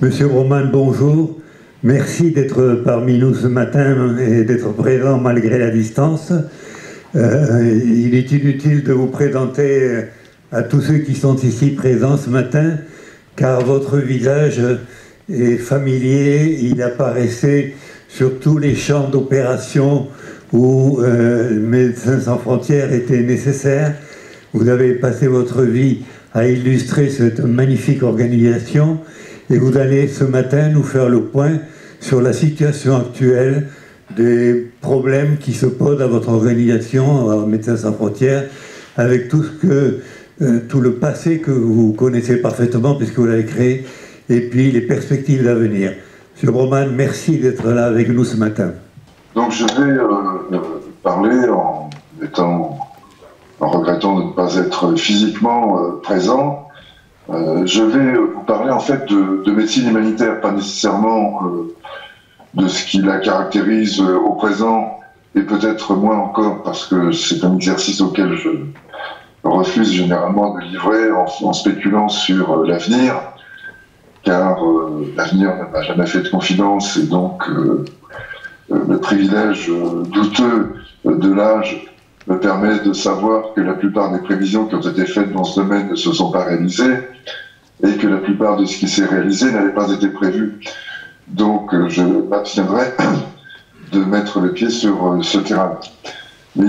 Monsieur Broman, bonjour. Merci d'être parmi nous ce matin et d'être présent malgré la distance. Il est inutile de vous présenter à tous ceux qui sont ici présents ce matin, car votre visage est familier, il apparaissait sur tous les champs d'opération où Médecins sans frontières était nécessaire. Vous avez passé votre vie à illustrer cette magnifique organisation et vous allez ce matin nous faire le point sur la situation actuelle des problèmes qui se posent à votre organisation, Médecins sans frontières, avec tout le passé que vous connaissez parfaitement puisque vous l'avez créé, et puis les perspectives d'avenir. Monsieur Broman, merci d'être là avec nous ce matin. Donc je vais parler en regrettant de ne pas être physiquement présent. Je vais vous parler en fait de médecine humanitaire, pas nécessairement de ce qui la caractérise au présent, et peut-être moins encore parce que c'est un exercice auquel je refuse généralement de livrer en spéculant sur l'avenir, car l'avenir ne m'a jamais fait de confidence, et donc le privilège douteux de l'âge me permet de savoir que la plupart des prévisions qui ont été faites dans ce domaine ne se sont pas réalisées, et que la plupart de ce qui s'est réalisé n'avait pas été prévu. Donc je m'abstiendrai de mettre le pied sur ce terrain. Mais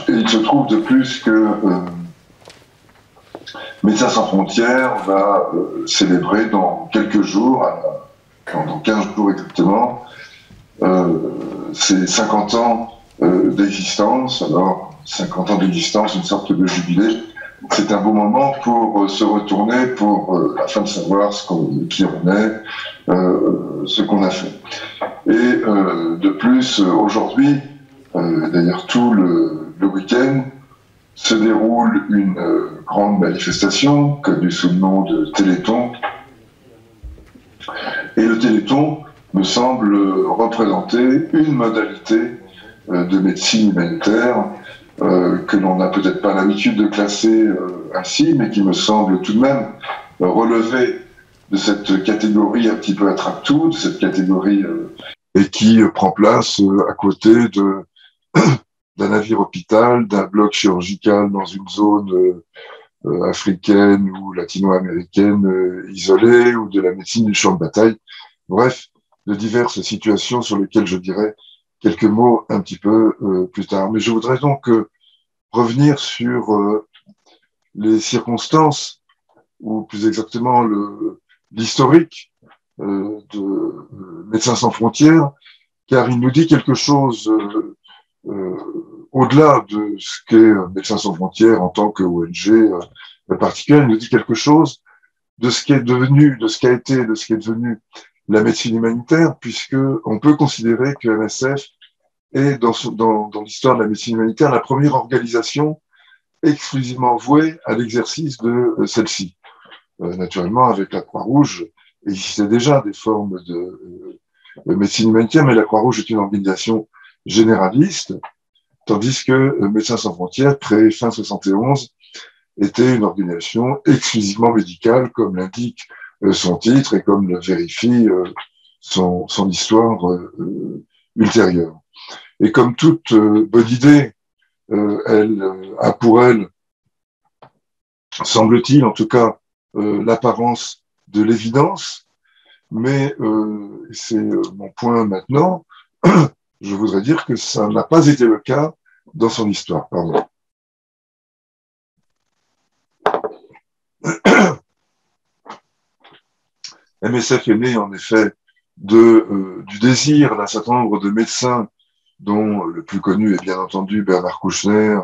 il se trouve de plus que Médecins sans frontières va célébrer dans quelques jours, dans 15 jours exactement, ses 50 ans d'existence. Alors, 50 ans d'existence, une sorte de jubilé. C'est un bon moment pour se retourner, afin de savoir qui on est, ce qu'on a fait. Et de plus, aujourd'hui, d'ailleurs tout le week-end, se déroule une grande manifestation, connue sous le nom de Téléthon. Et le Téléthon me semble représenter une modalité de médecine humanitaire que l'on n'a peut-être pas l'habitude de classer ainsi, mais qui me semble tout de même relever de cette catégorie un petit peu attrape-tout, de cette catégorie et qui prend place à côté d'un navire hôpital, d'un bloc chirurgical dans une zone africaine ou latino-américaine isolée, ou de la médecine du champ de bataille. Bref, de diverses situations sur lesquelles je dirais quelques mots un petit peu plus tard. Mais je voudrais donc revenir sur les circonstances, ou plus exactement l'historique de Médecins sans frontières, car il nous dit quelque chose au-delà de ce qu'est Médecins sans frontières en tant qu'ONG particulière. Il nous dit quelque chose de ce qui est devenu, de ce qui a été, de ce qui est devenu la médecine humanitaire, puisque on peut considérer que MSF est dans l'histoire de la médecine humanitaire la première organisation exclusivement vouée à l'exercice de celle-ci. Naturellement, avec la Croix-Rouge, il existait déjà des formes de médecine humanitaire, mais la Croix-Rouge est une organisation généraliste, tandis que Médecins sans frontières, créé fin 71, était une organisation exclusivement médicale, comme l'indique son titre et comme le vérifie son histoire ultérieure. Et comme toute bonne idée, elle a pour elle, semble-t-il en tout cas, l'apparence de l'évidence, mais c'est mon point maintenant, je voudrais dire que ça n'a pas été le cas dans son histoire. Pardon. MSF est né en effet du désir d'un certain nombre de médecins, dont le plus connu est bien entendu Bernard Kouchner,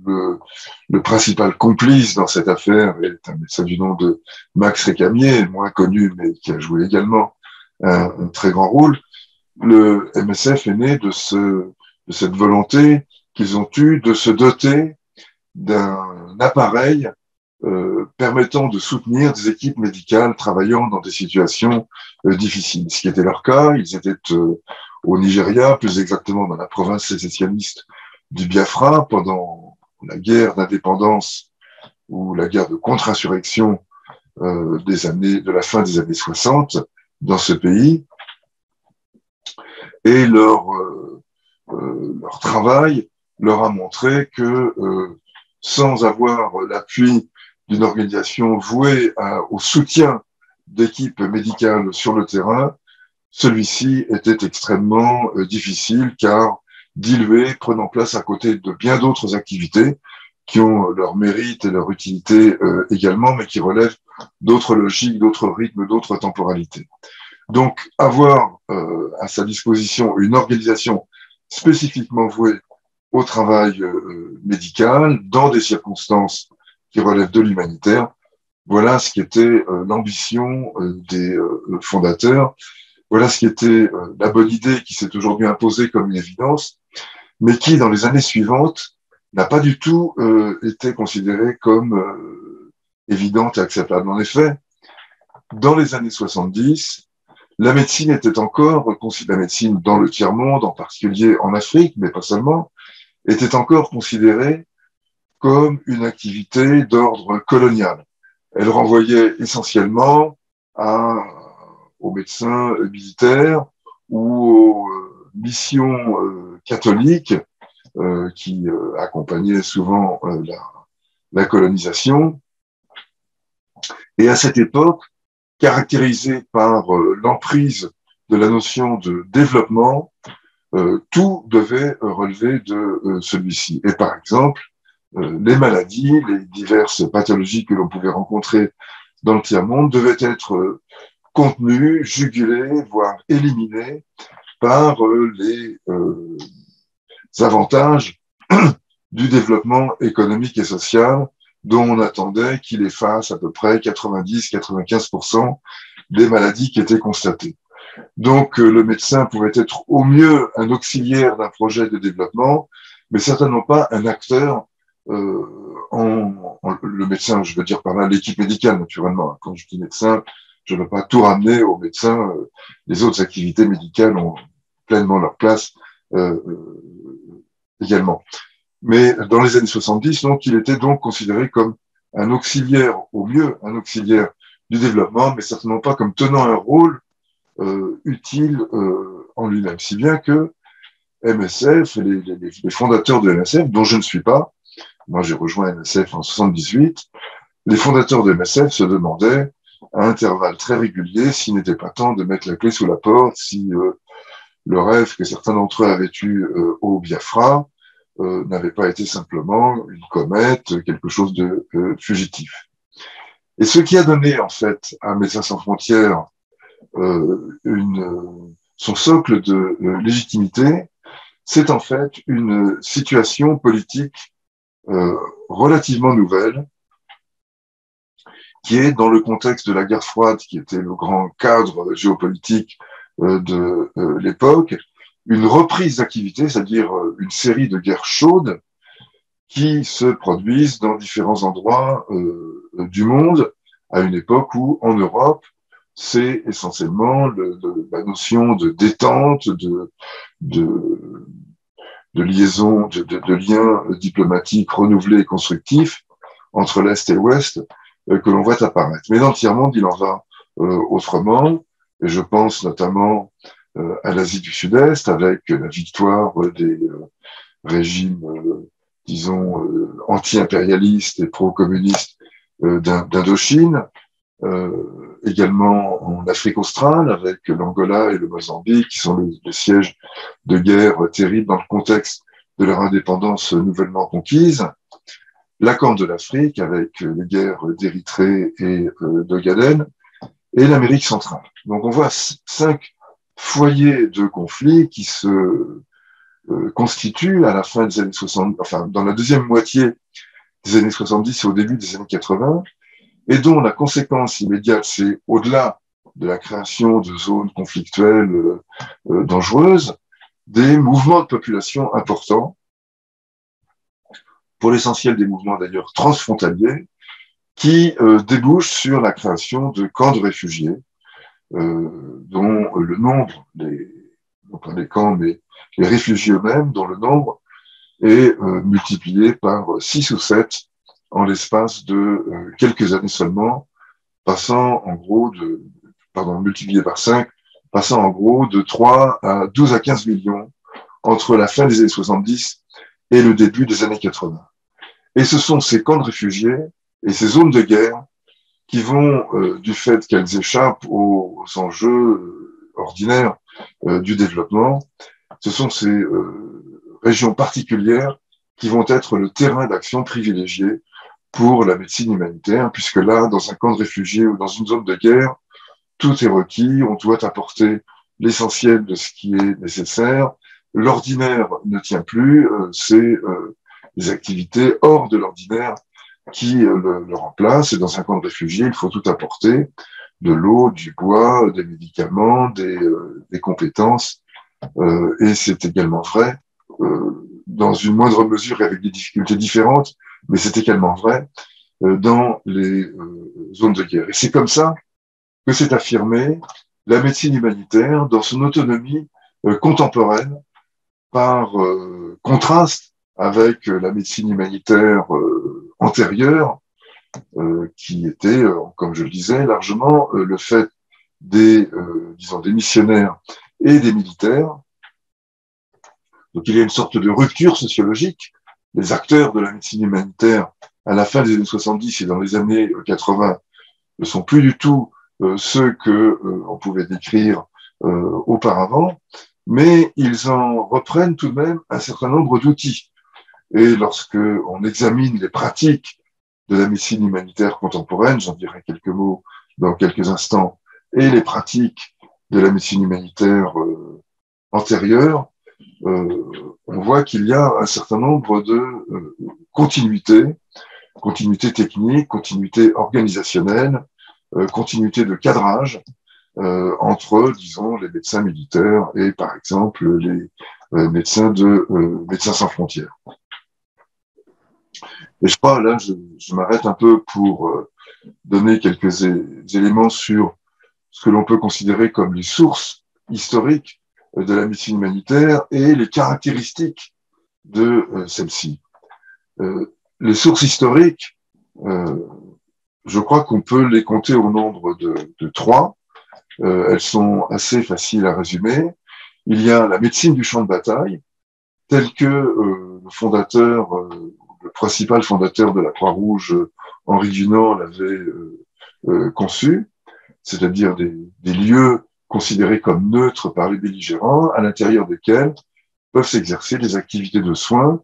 le principal complice dans cette affaire est un médecin du nom de Max Récamier, moins connu, mais qui a joué également un très grand rôle. Le MSF est né de cette volonté qu'ils ont eue de se doter d'un appareil permettant de soutenir des équipes médicales travaillant dans des situations difficiles. Ce qui était leur cas, ils étaient au Nigeria, plus exactement dans la province sécessionniste du Biafra, pendant la guerre d'indépendance ou la guerre de contre-insurrection de la fin des années 60 dans ce pays. Et leur travail leur a montré que sans avoir l'appui d'une organisation vouée au soutien d'équipes médicales sur le terrain, celui-ci était extrêmement difficile car dilué, prenant place à côté de bien d'autres activités qui ont leur mérite et leur utilité également, mais qui relèvent d'autres logiques, d'autres rythmes, d'autres temporalités. Donc, avoir à sa disposition une organisation spécifiquement vouée au travail médical dans des circonstances qui relèvent de l'humanitaire, voilà ce qui était l'ambition des fondateurs, voilà ce qui était la bonne idée qui s'est aujourd'hui imposée comme une évidence, mais qui, dans les années suivantes, n'a pas du tout été considérée comme évidente et acceptable. En effet, dans les années 70, la médecine était encore, la médecine dans le tiers-monde, en particulier en Afrique, mais pas seulement, était encore considérée comme une activité d'ordre colonial. Elle renvoyait essentiellement aux médecins militaires ou aux missions catholiques qui accompagnaient souvent la colonisation. Et à cette époque, caractérisée par l'emprise de la notion de développement, tout devait relever de celui-ci. Et par exemple, les maladies, les diverses pathologies que l'on pouvait rencontrer dans le tiers-monde devaient être contenues, jugulées, voire éliminées par les avantages du développement économique et social dont on attendait qu'il efface à peu près 90-95% des maladies qui étaient constatées. Donc, le médecin pouvait être au mieux un auxiliaire d'un projet de développement, mais certainement pas un acteur le médecin, je veux dire par là l'équipe médicale, naturellement. Quand je dis médecin, je ne veux pas tout ramener aux médecins. Les autres activités médicales ont pleinement leur place également. Mais dans les années 70, donc, il était donc considéré comme un auxiliaire, au mieux un auxiliaire du développement, mais certainement pas comme tenant un rôle utile en lui-même. Si bien que MSF, les fondateurs de MSF, dont je ne suis pas, moi j'ai rejoint MSF en 78, les fondateurs de MSF se demandaient à intervalles très réguliers s'il n'était pas temps de mettre la clé sous la porte, si le rêve que certains d'entre eux avaient eu au Biafra n'avait pas été simplement une comète, quelque chose de fugitif. Et ce qui a donné en fait à Médecins sans frontières son socle de légitimité, c'est en fait une situation politique relativement nouvelle, qui est dans le contexte de la guerre froide, qui était le grand cadre géopolitique de l'époque, une reprise d'activité, c'est-à-dire une série de guerres chaudes qui se produisent dans différents endroits du monde, à une époque où, en Europe, c'est essentiellement la notion de détente, de liaison, de liens diplomatiques renouvelés et constructifs entre l'Est et l'Ouest que l'on voit apparaître. Mais dans le tiers-monde, il en va autrement, et je pense notamment à l'Asie du Sud-Est, avec la victoire des régimes, disons, anti-impérialistes et pro-communistes d'Indochine, également en Afrique australe, avec l'Angola et le Mozambique, qui sont les sièges de guerre terribles dans le contexte de leur indépendance nouvellement conquise, la Corne de l'Afrique, avec les guerres d'Érythrée et d'Ogaden, et l'Amérique centrale. Donc on voit 5 foyers de conflits qui se constituent à la fin des années 60, enfin dans la deuxième moitié des années 70 et au début des années 80, et dont la conséquence immédiate, c'est au-delà de la création de zones conflictuelles dangereuses, des mouvements de population importants, pour l'essentiel des mouvements d'ailleurs transfrontaliers, qui débouchent sur la création de camps de réfugiés, dont le nombre, non pas les camps, mais les réfugiés eux-mêmes, dont le nombre est multiplié par 6 ou 7 en l'espace de quelques années seulement passant en gros multiplié par 5, passant en gros de 3 à 12 à 15 millions entre la fin des années 70 et le début des années 80. Et ce sont ces camps de réfugiés et ces zones de guerre qui vont, du fait qu'elles échappent aux enjeux ordinaires du développement, ce sont ces régions particulières qui vont être le terrain d'action privilégié pour la médecine humanitaire, puisque là, dans un camp de réfugiés ou dans une zone de guerre, tout est requis, on doit apporter l'essentiel de ce qui est nécessaire. L'ordinaire ne tient plus, c'est des activités hors de l'ordinaire qui le remplacent. Et dans un camp de réfugiés, il faut tout apporter, de l'eau, du bois, des médicaments, des compétences. Et c'est également vrai, dans une moindre mesure et avec des difficultés différentes, mais c'est également vrai dans les zones de guerre. Et c'est comme ça que s'est affirmée la médecine humanitaire dans son autonomie contemporaine, par contraste avec la médecine humanitaire antérieure, qui était, comme je le disais, largement le fait des missionnaires et des militaires. Donc il y a une sorte de rupture sociologique. Les acteurs de la médecine humanitaire à la fin des années 70 et dans les années 80 ne sont plus du tout ceux que on pouvait décrire auparavant, mais ils en reprennent tout de même un certain nombre d'outils. Et lorsque on examine les pratiques de la médecine humanitaire contemporaine, j'en dirai quelques mots dans quelques instants, et les pratiques de la médecine humanitaire antérieure, on voit qu'il y a un certain nombre de continuités techniques, continuités organisationnelles, continuité de cadrage entre, disons, les médecins militaires et, par exemple, les médecins de Médecins sans frontières. Et je crois, là, je m'arrête un peu pour donner quelques éléments sur ce que l'on peut considérer comme les sources historiques de la médecine humanitaire et les caractéristiques de celle-ci. Les sources historiques, je crois qu'on peut les compter au nombre de 3. Elles sont assez faciles à résumer. Il y a la médecine du champ de bataille, tel que le principal fondateur de la Croix-Rouge, Henri Dunant, l'avait conçu, c'est-à-dire des lieux considérés comme neutres par les belligérants, à l'intérieur desquels peuvent s'exercer des activités de soins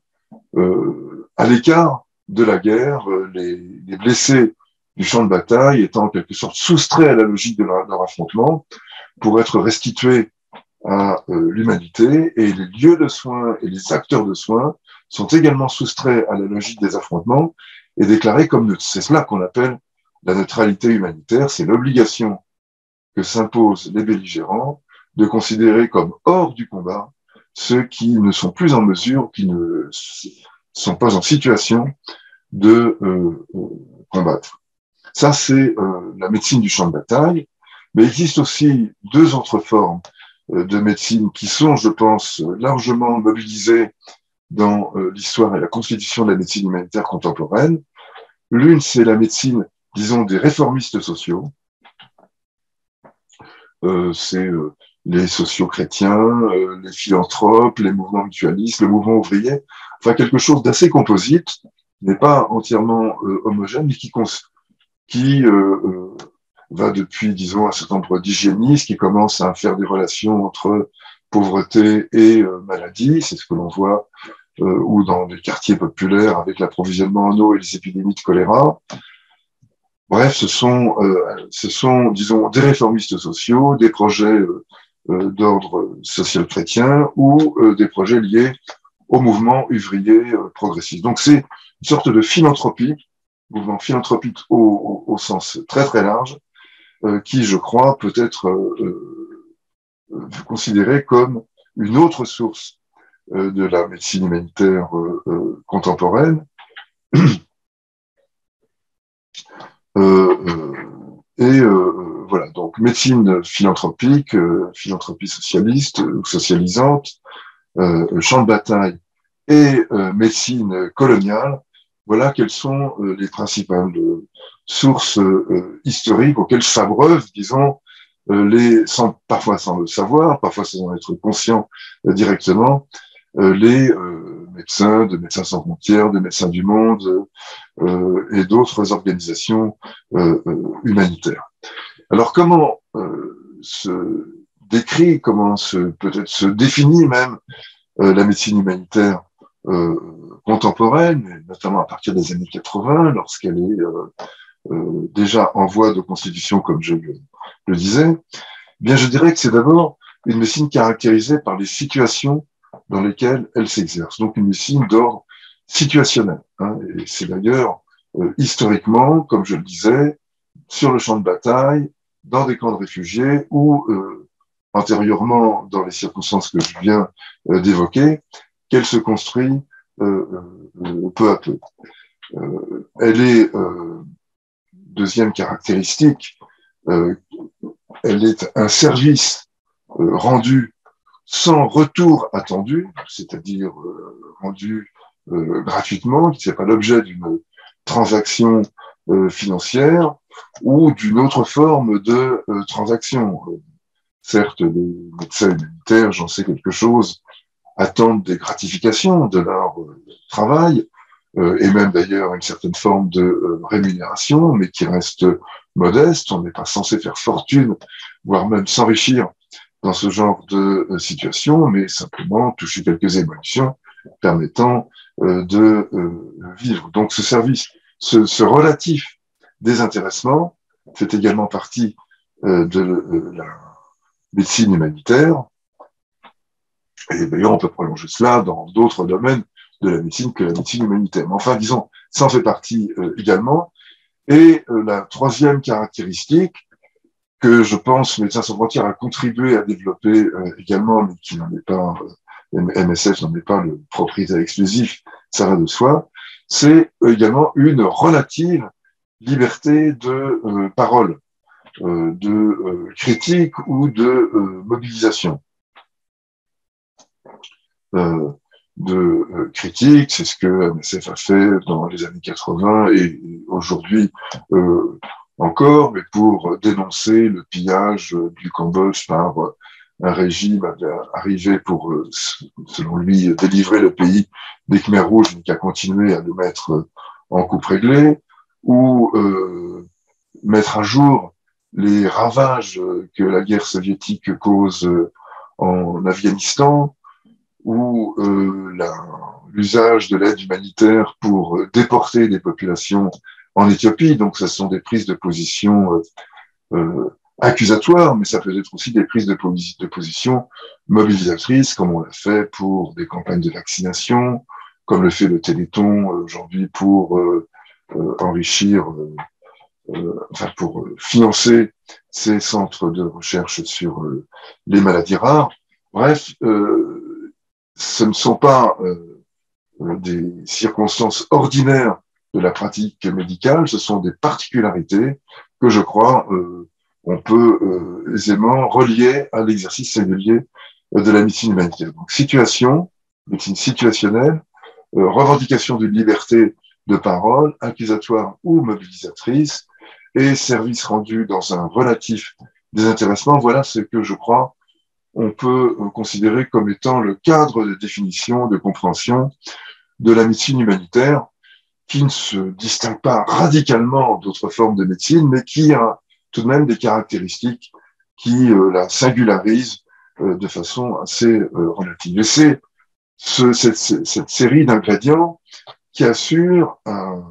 à l'écart de la guerre, les blessés du champ de bataille étant en quelque sorte soustraits à la logique de leur affrontement pour être restitués à l'humanité, et les lieux de soins et les acteurs de soins sont également soustraits à la logique des affrontements et déclarés comme neutres. C'est cela qu'on appelle la neutralité humanitaire, c'est l'obligation que s'imposent les belligérants de considérer comme hors du combat ceux qui ne sont plus en mesure, qui ne sont pas en situation de combattre. Ça, c'est la médecine du champ de bataille, mais il existe aussi 2 autres formes de médecine qui sont, je pense, largement mobilisées dans l'histoire et la constitution de la médecine humanitaire contemporaine. L'une, c'est la médecine, disons, des réformistes sociaux. C'est les sociaux-chrétiens, les philanthropes, les mouvements mutualistes, le mouvement ouvrier, enfin quelque chose d'assez composite, qui n'est pas entièrement homogène, mais qui va depuis, disons, un certain nombre d'hygiénistes qui commencent à faire des relations entre pauvreté et maladie, c'est ce que l'on voit, ou dans les quartiers populaires avec l'approvisionnement en eau et les épidémies de choléra. Bref, ce sont, disons, des réformistes sociaux, des projets d'ordre social chrétien ou des projets liés au mouvement ouvrier progressiste. Donc c'est une sorte de philanthropie, mouvement philanthropique au sens très très large, qui, je crois, peut être considéré comme une autre source de la médecine humanitaire contemporaine. Voilà, donc médecine philanthropique, philanthropie socialiste ou socialisante, champ de bataille et médecine coloniale voilà quelles sont les principales sources historiques auxquelles s'abreuvent, disons, parfois sans le savoir, parfois sans en être conscient directement, les médecins de Médecins sans frontières, de Médecins du monde et d'autres organisations humanitaires. Alors comment se décrit, peut-être se définit même la médecine humanitaire contemporaine, notamment à partir des années 80, lorsqu'elle est déjà en voie de constitution, comme je le disais, eh bien je dirais que c'est d'abord une médecine caractérisée par les situations dans lesquelles elle s'exerce. Donc une médecine d'ordre situationnel. Hein, et c'est d'ailleurs historiquement, comme je le disais, sur le champ de bataille, dans des camps de réfugiés ou antérieurement dans les circonstances que je viens d'évoquer, qu'elle se construit peu à peu. Elle est, deuxième caractéristique, elle est un service rendu sans retour attendu, c'est-à-dire rendu gratuitement, qui n'est pas l'objet d'une transaction financière ou d'une autre forme de transaction. Certes, les médecins humanitaires, j'en sais quelque chose, attendent des gratifications de leur travail, et même d'ailleurs une certaine forme de rémunération, mais qui reste modeste. On n'est pas censé faire fortune, voire même s'enrichir dans ce genre de situation, mais simplement toucher quelques émotions permettant de vivre. Donc ce service, ce relatif désintéressement fait également partie de la médecine humanitaire. Et d'ailleurs, on peut prolonger cela dans d'autres domaines de la médecine que la médecine humanitaire. Mais enfin, disons, ça en fait partie également. Et la troisième caractéristique que je pense Médecins sans frontières a contribué à développer également, mais qui n'en est pas, MSF n'en est pas le propriétaire exclusif, ça va de soi, c'est également une relative liberté de parole, de critique ou de mobilisation. De critique, c'est ce que MSF a fait dans les années 80 et aujourd'hui encore, mais pour dénoncer le pillage du Cambodge par un régime arrivé pour, selon lui, délivrer le pays des Khmers rouges, mais qui a continué à le mettre en coupe réglée, ou mettre à jour les ravages que la guerre soviétique cause en Afghanistan, ou l'usage de l'aide humanitaire pour déporter des populations en Éthiopie. Donc, ce sont des prises de position accusatoires, mais ça peut être aussi des prises de position mobilisatrices, comme on l'a fait pour des campagnes de vaccination, comme le fait le Téléthon aujourd'hui pour enrichir, pour financer ces centres de recherche sur les maladies rares. Bref, ce ne sont pas des circonstances ordinaires de la pratique médicale, ce sont des particularités que je crois on peut aisément relier à l'exercice singulier de la médecine humanitaire. Donc situation, médecine situationnelle, revendication d'une liberté de parole, accusatoire ou mobilisatrice, et service rendu dans un relatif désintéressement, voilà ce que je crois on peut considérer comme étant le cadre de définition, de compréhension de la médecine humanitaire, qui ne se distingue pas radicalement d'autres formes de médecine, mais qui a tout de même des caractéristiques qui la singularisent de façon assez relative. Et c'est cette série d'ingrédients qui assure un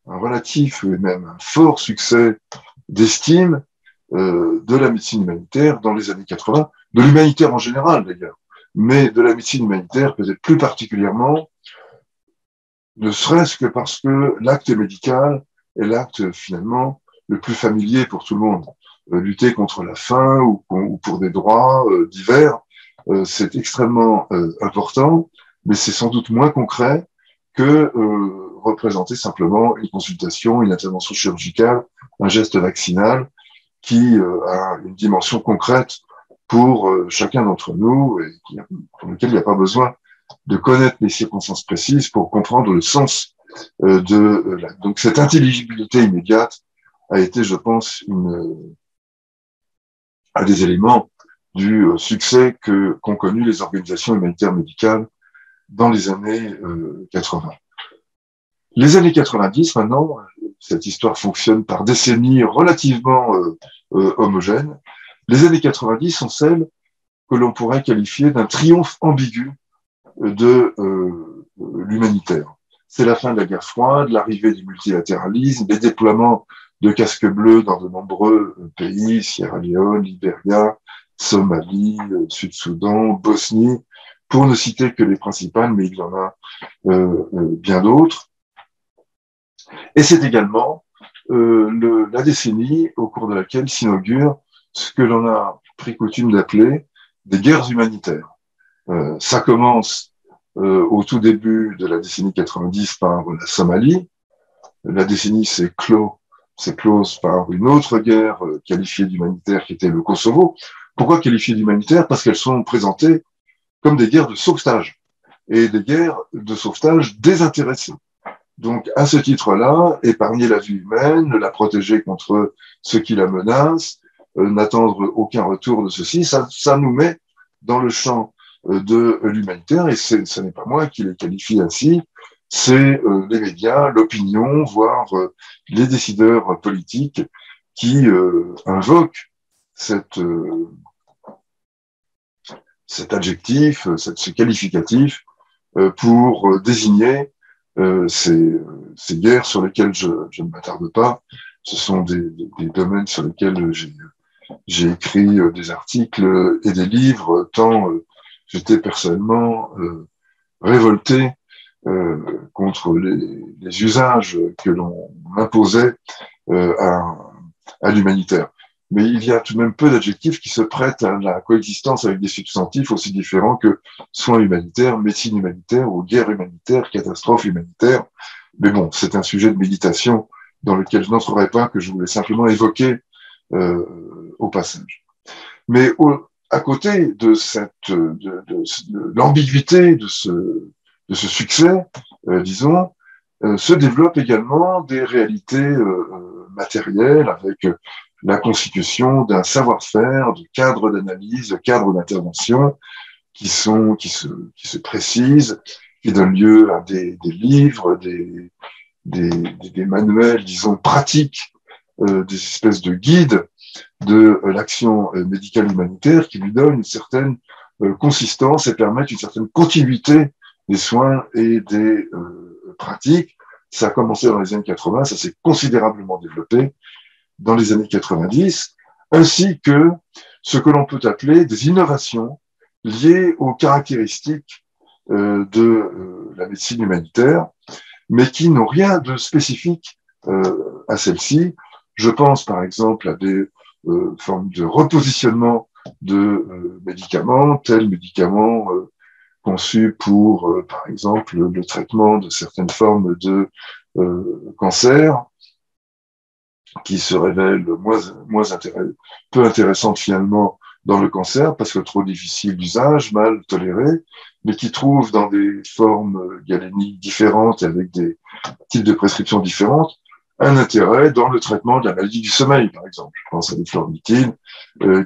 relatif et même un fort succès d'estime de la médecine humanitaire dans les années 80, de l'humanitaire en général d'ailleurs, mais de la médecine humanitaire peut-être plus particulièrement, ne serait-ce que parce que l'acte médical est l'acte finalement le plus familier pour tout le monde. Lutter contre la faim ou pour des droits divers, c'est extrêmement important, mais c'est sans doute moins concret que représenter simplement une consultation, une intervention chirurgicale, un geste vaccinal qui a une dimension concrète pour chacun d'entre nous et pour lequel il n'y a pas besoin de connaître les circonstances précises pour comprendre le sens Donc cette intelligibilité immédiate a été, je pense, un des éléments du succès qu'ont connu les organisations humanitaires médicales dans les années 80. Les années 90, maintenant, cette histoire fonctionne par décennies relativement homogènes. Les années 90 sont celles que l'on pourrait qualifier d'un triomphe ambigu de l'humanitaire. C'est la fin de la guerre froide, l'arrivée du multilatéralisme, les déploiements de casques bleus dans de nombreux pays, Sierra Leone, Libéria, Somalie, Sud-Soudan, Bosnie, pour ne citer que les principales, mais il y en a bien d'autres. Et c'est également la décennie au cours de laquelle s'inaugure ce que l'on a pris coutume d'appeler des guerres humanitaires. Ça commence au tout début de la décennie 90 par la Somalie. La décennie s'est close par une autre guerre qualifiée d'humanitaire qui était le Kosovo. Pourquoi qualifiée d'humanitaire? Parce qu'elles sont présentées comme des guerres de sauvetage et des guerres de sauvetage désintéressées. Donc, à ce titre-là, épargner la vie humaine, la protéger contre ceux qui la menacent, n'attendre aucun retour de ceci, ça nous met dans le champ de l'humanitaire, et ce n'est pas moi qui les qualifie ainsi, c'est les médias, l'opinion, voire les décideurs politiques qui invoquent cet adjectif, ce qualificatif pour désigner ces guerres sur lesquelles je ne m'attarde pas. Ce sont des domaines sur lesquels j'ai écrit des articles et des livres, tant j'étais personnellement révolté contre les usages que l'on imposait à l'humanitaire. Mais il y a tout de même peu d'adjectifs qui se prêtent à la coexistence avec des substantifs aussi différents que soins humanitaires, médecine humanitaire ou guerre humanitaire, catastrophe humanitaire. Mais bon, c'est un sujet de méditation dans lequel je n'entrerai pas, que je voulais simplement évoquer au passage. Mais à côté de l'ambiguïté de ce succès, disons, se développent également des réalités matérielles avec la constitution d'un savoir-faire, de cadres d'analyse, de cadres d'intervention qui se précisent, qui donnent lieu à des livres, des manuels, disons, pratiques, des espèces de guides de l'action médicale humanitaire qui lui donnent une certaine consistance et permettent une certaine continuité des soins et des pratiques. Ça a commencé dans les années 80, ça s'est considérablement développé dans les années 90, ainsi que ce que l'on peut appeler des innovations liées aux caractéristiques de la médecine humanitaire, mais qui n'ont rien de spécifique à celle-ci. Je pense par exemple à des formes de repositionnement de médicaments, tels médicaments conçus pour, par exemple, le traitement de certaines formes de cancer, qui se révèlent peu intéressantes finalement dans le cancer, parce que trop difficile d'usage, mal toléré, mais qui trouvent dans des formes galéniques différentes, avec des types de prescriptions différentes, un intérêt dans le traitement de la maladie du sommeil, par exemple. Je pense à l'eflornithine,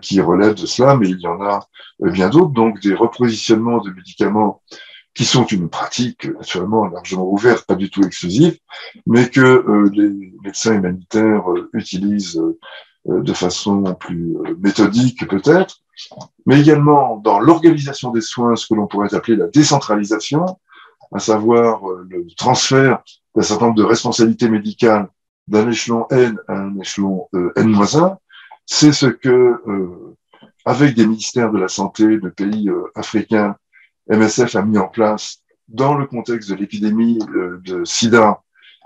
qui relève de cela, mais il y en a bien d'autres, donc des repositionnements de médicaments qui sont une pratique naturellement largement ouverte, pas du tout exclusive, mais que les médecins humanitaires utilisent de façon plus méthodique peut-être, mais également dans l'organisation des soins, ce que l'on pourrait appeler la décentralisation, à savoir le transfert d'un certain nombre de responsabilités médicales d'un échelon N à un échelon N-1, c'est ce que, avec des ministères de la santé de pays africains, MSF a mis en place dans le contexte de l'épidémie de sida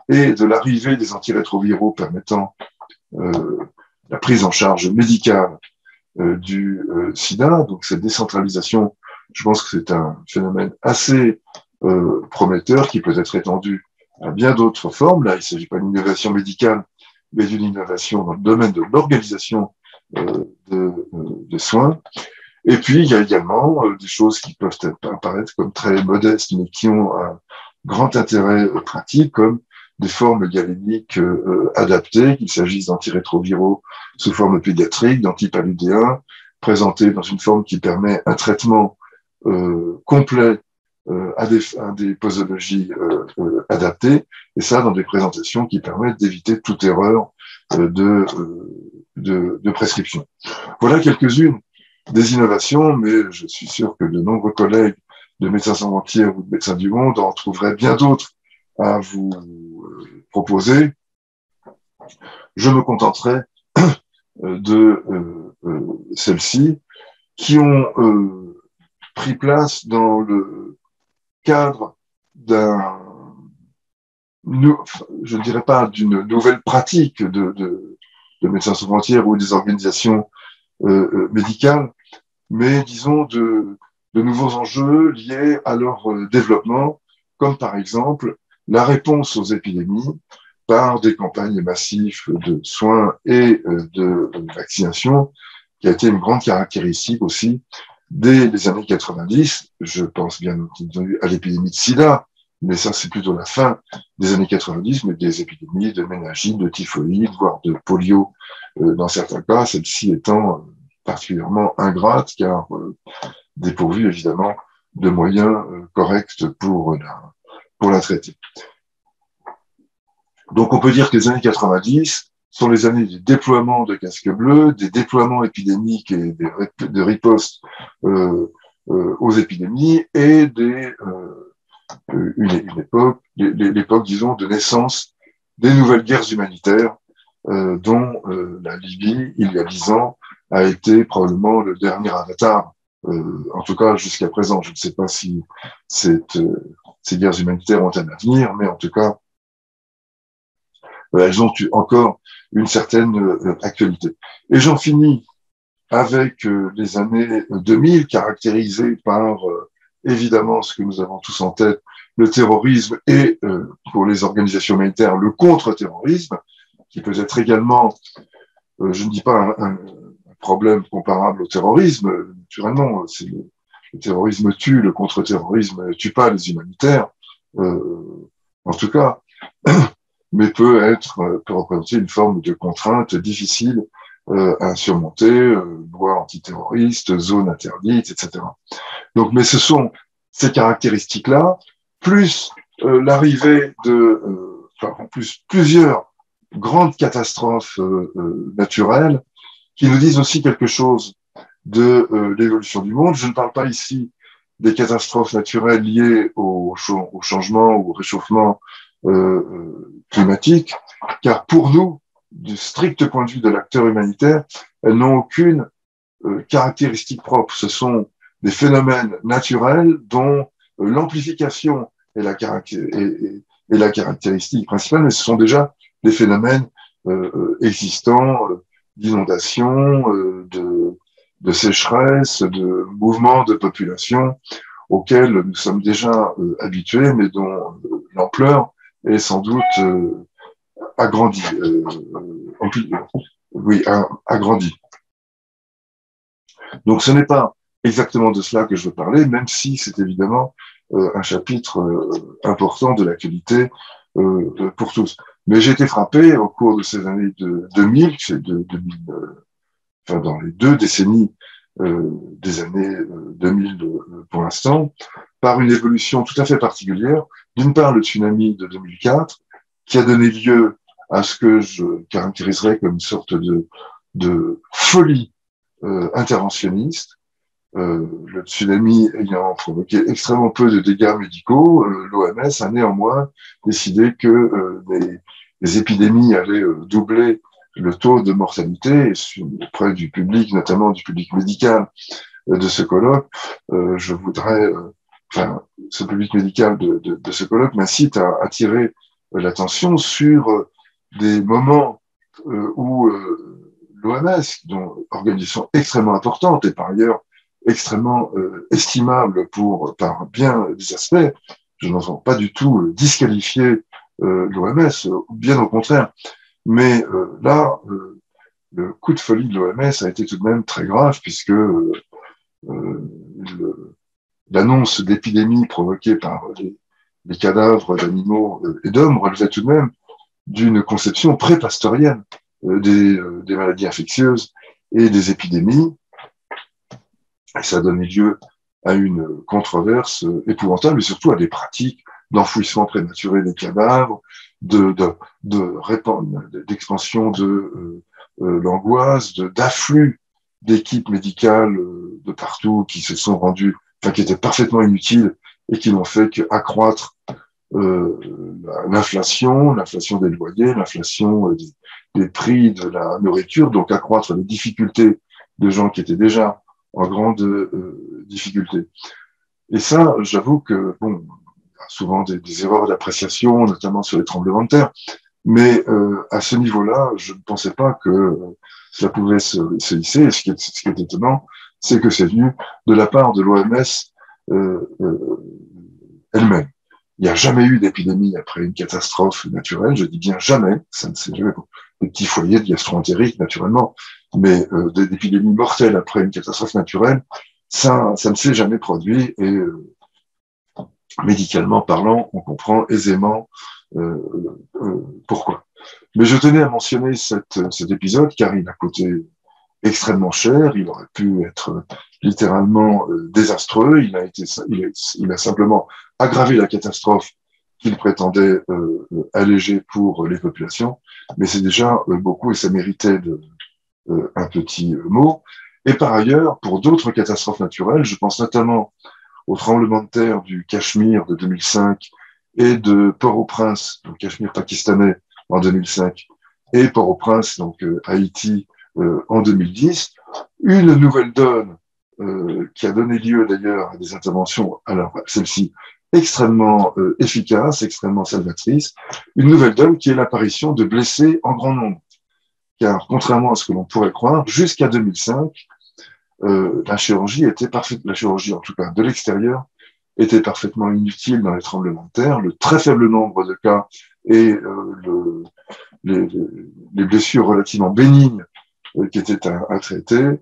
et de l'arrivée des antirétroviraux permettant la prise en charge médicale du sida. Donc cette décentralisation, je pense que c'est un phénomène assez prometteur qui peut être étendu à bien d'autres formes. Là, il ne s'agit pas d'une innovation médicale, mais d'une innovation dans le domaine de l'organisation des soins. Et puis, il y a également des choses qui peuvent apparaître comme très modestes, mais qui ont grand intérêt pratique, comme des formes galéniques adaptées, qu'il s'agisse d'antirétroviraux sous forme pédiatrique, d'antipaludéens, présentés dans une forme qui permet un traitement complet à des posologies adaptées, et ça dans des présentations qui permettent d'éviter toute erreur de prescription. Voilà quelques-unes des innovations, mais je suis sûr que de nombreux collègues de Médecins sans frontières ou de Médecins du monde en trouveraient bien d'autres à vous proposer. Je me contenterai de celles-ci qui ont pris place dans le cadre je ne dirais pas d'une nouvelle pratique de Médecins sans frontières ou des organisations médicales, mais disons de nouveaux enjeux liés à leur développement, comme par exemple la réponse aux épidémies par des campagnes massives de soins et de vaccination, qui a été une grande caractéristique aussi dès les années 90. Je pense bien entendu à l'épidémie de sida, mais ça c'est plutôt la fin des années 90, mais des épidémies de méningite, de typhoïde, voire de polio dans certains cas, celle-ci étant particulièrement ingrate car dépourvue évidemment de moyens corrects pour la traiter. Donc on peut dire que les années 90 sont les années du déploiement de casques bleus, des déploiements épidémiques et de ripostes aux épidémies et l'époque, disons, de naissance des nouvelles guerres humanitaires dont la Libye, il y a 10 ans, a été probablement le dernier avatar, en tout cas jusqu'à présent. Je ne sais pas si ces guerres humanitaires ont un avenir, mais en tout cas, elles ont encore une certaine actualité. Et j'en finis avec les années 2000, caractérisées par, évidemment, ce que nous avons tous en tête, le terrorisme et, pour les organisations humanitaires, le contre-terrorisme, qui peut être également, je ne dis pas un problème comparable au terrorisme, naturellement, le terrorisme tue, le contre-terrorisme ne tue pas les humanitaires, en tout cas, mais peut représenter une forme de contrainte difficile à surmonter, loi antiterroriste, zone interdite, etc. Donc, mais ce sont ces caractéristiques-là, plus l'arrivée plusieurs grandes catastrophes naturelles qui nous disent aussi quelque chose de l'évolution du monde. Je ne parle pas ici des catastrophes naturelles liées au changement ou au réchauffement climatique, car pour nous, du strict point de vue de l'acteur humanitaire, elles n'ont aucune caractéristique propre. Ce sont des phénomènes naturels dont l'amplification est la caractéristique principale, mais ce sont déjà des phénomènes existants d'inondation, de sécheresse, de mouvements de population auxquels nous sommes déjà habitués, mais dont l'ampleur est sans doute agrandie. Agrandie. Donc ce n'est pas exactement de cela que je veux parler, même si c'est évidemment un chapitre important de l'actualité pour tous. Mais j'ai été frappé au cours de ces années 2000, dans les 2 décennies des années 2000 pour l'instant, par une évolution tout à fait particulière. D'une part, le tsunami de 2004, qui a donné lieu à ce que je caractériserais comme une sorte de folie interventionniste. Le tsunami ayant provoqué extrêmement peu de dégâts médicaux, l'OMS a néanmoins décidé que les épidémies allaient doubler le taux de mortalité auprès du public, notamment du public médical de ce colloque. Je voudrais, ce public médical de ce colloque m'incite à attirer l'attention sur des moments où l'OMS, dont organisation extrêmement importante et par ailleurs extrêmement estimable par bien des aspects, je n'entends pas du tout disqualifier l'OMS, bien au contraire. Mais là, le coup de folie de l'OMS a été tout de même très grave puisque l'annonce d'épidémies provoquées par les cadavres d'animaux et d'hommes relevaient tout de même d'une conception pré-pasteurienne des maladies infectieuses et des épidémies. Et ça a donné lieu à une controverse épouvantable et surtout à des pratiques d'enfouissement prématuré des cadavres, d'expansion de l'angoisse, d'afflux d'équipes médicales de partout qui se sont rendues, enfin qui étaient parfaitement inutiles et qui n'ont fait qu'accroître l'inflation des loyers, l'inflation des prix de la nourriture, donc accroître les difficultés de gens qui étaient déjà en grande difficulté. Et ça, j'avoue que, bon, souvent des erreurs d'appréciation, notamment sur les tremblements de terre, mais à ce niveau-là, je ne pensais pas que cela pouvait se hisser. Et ce qui est étonnant, c'est que c'est venu de la part de l'OMS elle-même. Il n'y a jamais eu d'épidémie après une catastrophe naturelle, je dis bien jamais, ça ne s'est jamais des petits foyers de gastro-entérite naturellement, mais d'épidémies mortelles après une catastrophe naturelle, ça ne s'est jamais produit et médicalement parlant, on comprend aisément pourquoi. Mais je tenais à mentionner cet épisode car il a coûté extrêmement cher, il aurait pu être littéralement désastreux, il a simplement aggravé la catastrophe qu'il prétendait alléger pour les populations, mais c'est déjà beaucoup et ça méritait un petit mot. Et par ailleurs, pour d'autres catastrophes naturelles, je pense notamment au tremblement de terre du Cachemire de 2005 et de Port-au-Prince, le Cachemire pakistanais en 2005, et Port-au-Prince, donc Haïti, en 2010, une nouvelle donne qui a donné lieu d'ailleurs à des interventions, alors celle-ci extrêmement efficace, extrêmement salvatrice, une nouvelle donne qui est l'apparition de blessés en grand nombre. Car contrairement à ce que l'on pourrait croire, jusqu'à 2005, la chirurgie en tout cas de l'extérieur, était parfaitement inutile dans les tremblements de terre. Le très faible nombre de cas et les blessures relativement bénignes qui étaient à traiter,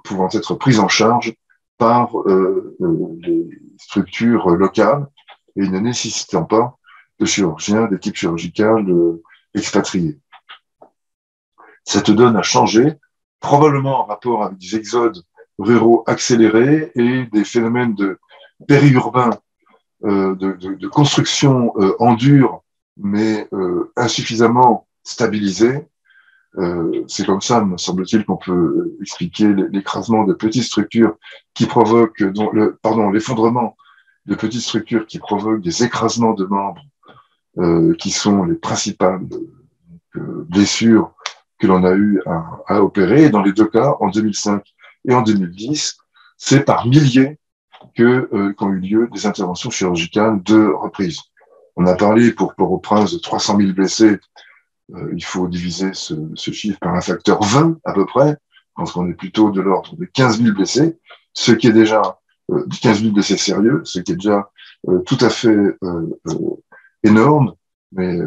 pouvant être prises en charge par les structures locales et ne nécessitant pas de chirurgiens, d'équipes chirurgicales expatriées. Cette donne a changé, probablement en rapport avec des exodes ruraux accélérés et des phénomènes de périurbains, de construction en dur, mais insuffisamment stabilisés. C'est comme ça, me semble-t-il, qu'on peut expliquer l'écrasement de petites structures qui provoquent, l'effondrement de petites structures qui provoquent des écrasements de membres qui sont les principales blessures que l'on a eu à opérer. Et dans les deux cas, en 2005 et en 2010, c'est par milliers qu'ont eu lieu des interventions chirurgicales de reprise. On a parlé pour Port-au-Prince de 300 000 blessés. Il faut diviser ce chiffre par un facteur 20 à peu près. Je pense qu'on est plutôt de l'ordre de 15 000 blessés, ce qui est déjà 15 000 blessés sérieux, ce qui est déjà tout à fait énorme. Mais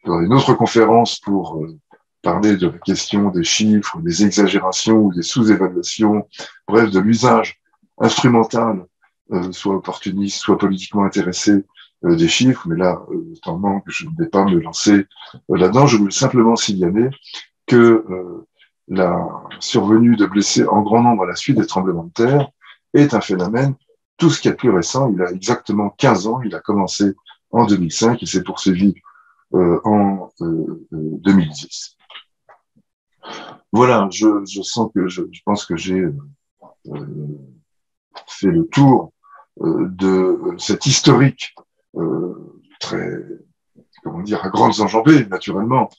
dans une autre conférence pour parler de la question des chiffres, des exagérations ou des sous-évaluations, bref, de l'usage instrumental, soit opportuniste, soit politiquement intéressé des chiffres, mais là, tant manque, je ne vais pas me lancer là-dedans. Je voulais simplement signaler que la survenue de blessés en grand nombre à la suite des tremblements de terre est un phénomène tout ce qui est plus récent. Il a exactement 15 ans, il a commencé en 2005 et s'est poursuivi en 2010. Voilà, je sens que je pense que j'ai fait le tour de cet historique très, comment dire, à grandes enjambées, naturellement,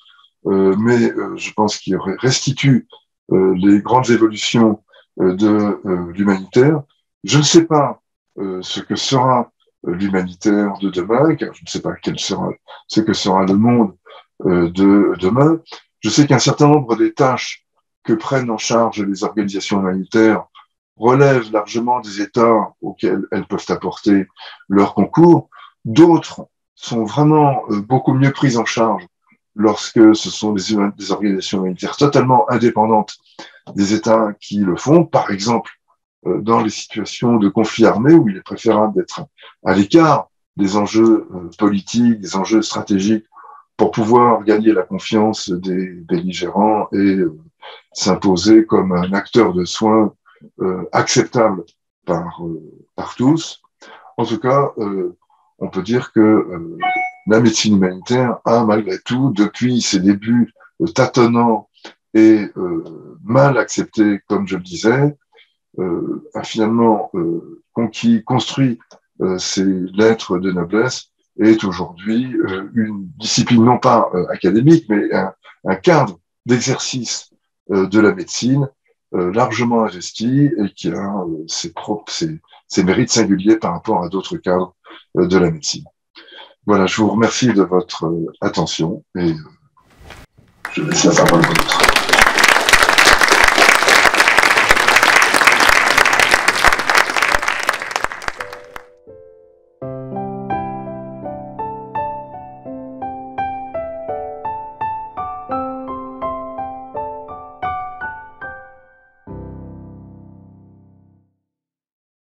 mais je pense qu'il restitue les grandes évolutions de l'humanitaire. Je ne sais pas ce que sera l'humanitaire de demain, car je ne sais pas ce que sera le monde de demain. Je sais qu'un certain nombre des tâches que prennent en charge les organisations humanitaires relèvent largement des États auxquels elles peuvent apporter leur concours. D'autres sont vraiment beaucoup mieux prises en charge lorsque ce sont des organisations humanitaires totalement indépendantes des États qui le font. Par exemple, dans les situations de conflit armé où il est préférable d'être à l'écart des enjeux politiques, des enjeux stratégiques pour pouvoir gagner la confiance des belligérants et s'imposer comme un acteur de soins acceptable par tous. En tout cas, on peut dire que la médecine humanitaire a malgré tout, depuis ses débuts tâtonnants et mal acceptés, comme je le disais, a finalement construit ses lettres de noblesse et est aujourd'hui une discipline non pas académique, mais un cadre d'exercice de la médecine largement investi et qui a ses mérites singuliers par rapport à d'autres cadres de la médecine. Voilà, je vous remercie de votre attention et je laisse la parole à d'autres.